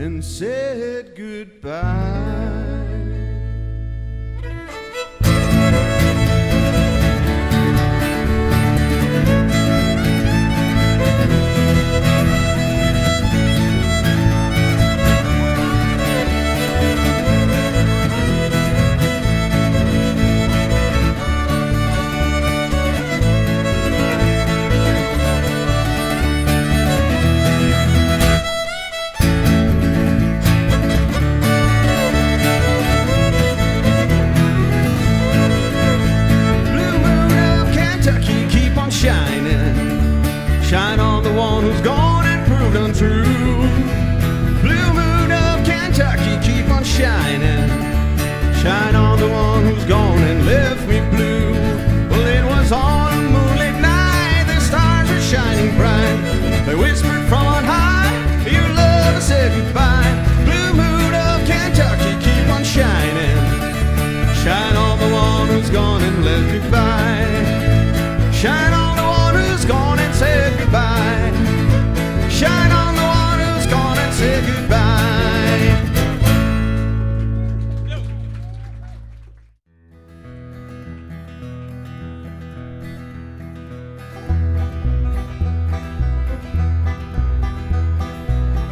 and said goodbye. Shine on the one who's gone and proved untrue. Blue moon of Kentucky, keep on shining. Shine on the one who's gone and left me blue. Well, it was on a moonlit night, the stars were shining bright. They whispered from on high, your love has said goodbye. Blue moon of Kentucky, keep on shining. Shine on the one who's gone and left goodbye. Shine on the one who's gone and said goodbye. Shine on the one who's gone and said goodbye.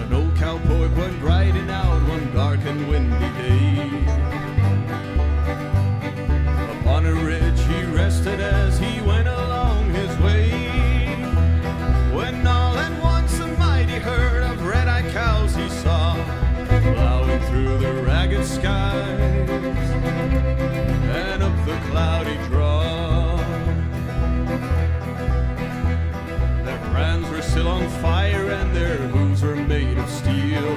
An old cowboy went riding out one dark and windy day. Upon a ridge he rested as he went along his way. When all at once a mighty herd of red-eyed cows he saw, plowing through the ragged skies and up the cloudy draw. Their brands were still on fire and their hooves were made of steel.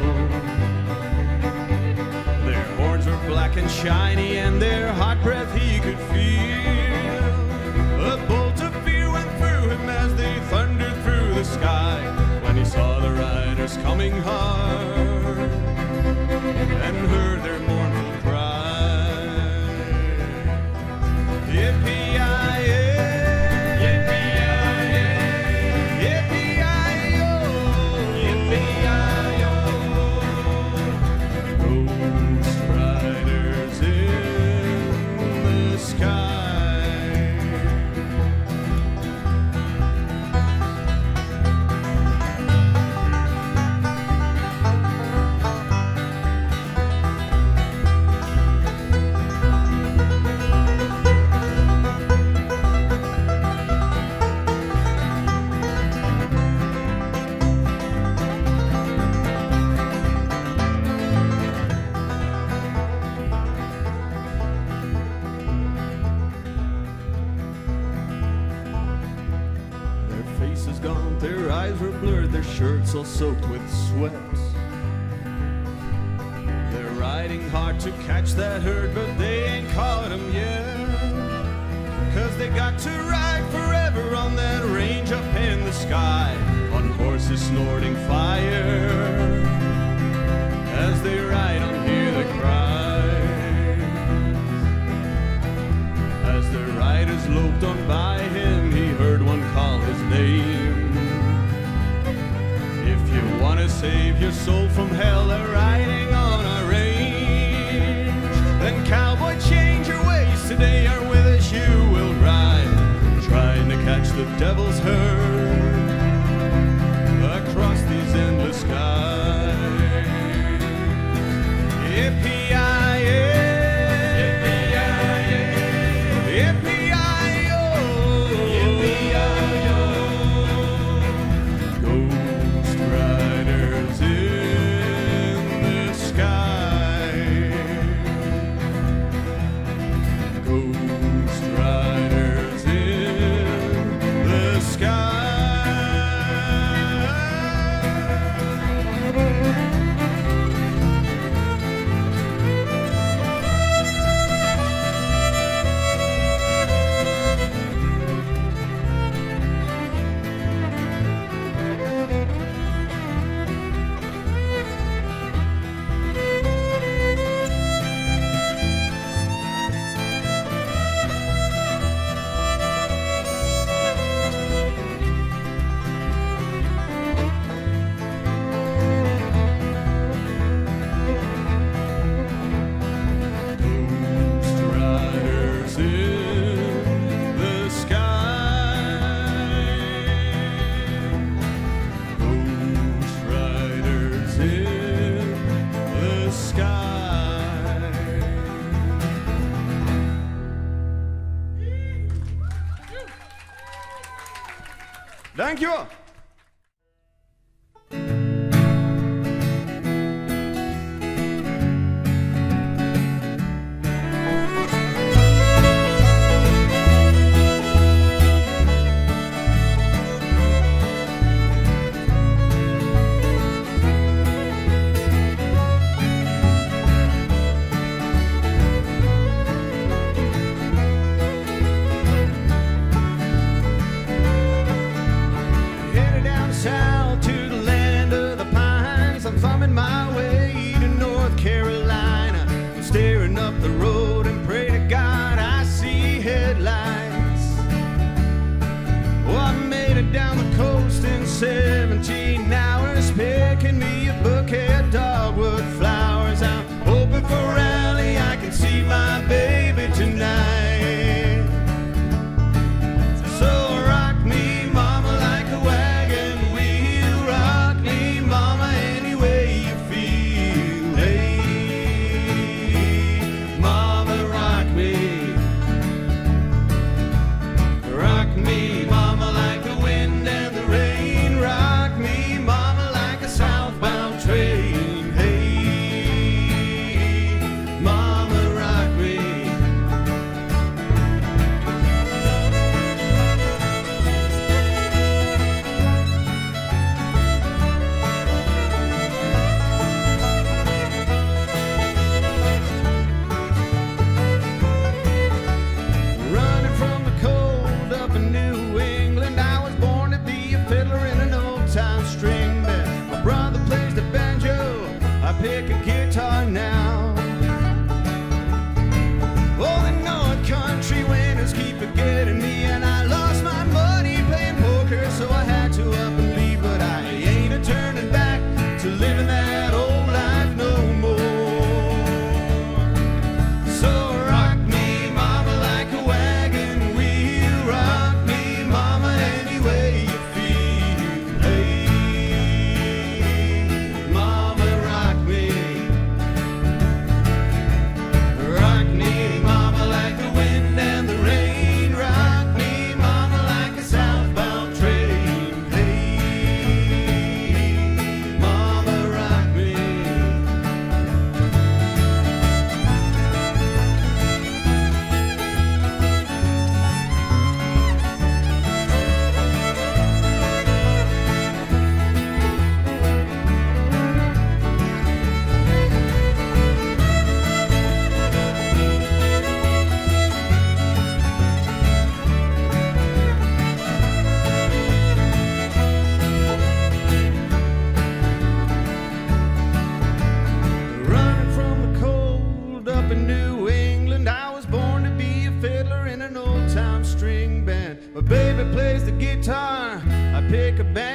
Their horns were black and shiny and their hot breath he could feel. A bolt of fear went through him as they thundered through the sky, when he saw the riders coming hard and heard their mournful cry. Yippee-yi-yi, yippee-yi-yi, yippee-yi-yo, yippee-yi-yo. Ghost riders in the sky. Gone, their eyes were blurred, their shirts all soaked with sweat. They're riding hard to catch that herd, but they ain't caught 'em yet. 'Cause they got to ride forever on that range up in the sky, on horses snorting fire. As they ride on, hear the cries. As the riders loped on by him, he heard one call his name. Wanna save your soul from hell, a riding on a range. Then cowboy, change your ways today, or with us you will ride, trying to catch the devil's herd across these endless skies. Yippee-yi-yi, yippee-yi-yi, yippee-yi-yo, yippee-yi-yo. Ghost riders in the sky. Ghost riders in the sky. Thank you. South to the land of the pines. I'm thumbing my way to North Carolina. I'm staring up the road and pray to God I see headlights. Oh, I made it down the coast in 17 hours, picking me a bouquet of dogwood flowers. I'm hoping for rally I can see my baby tonight. So rock me, mama, like a wagon. Pick a guitar now. Oh, the North Country winters keep forgetting me, and I lost my money playing poker, so I had to up and leave. But I ain't a turning back to living that old life no more. So rock me, mama, like a wagon wheel. Rock me, mama, any way you feel. Hey, mama, rock me. Rock me, mama, like the wind and the rain. Rock me, mama, like a southbound train. Hey, mama, rock me. Running from the cold up in New England, I was born to be a fiddler in an old-time string band. My baby plays the guitar, I pick a band.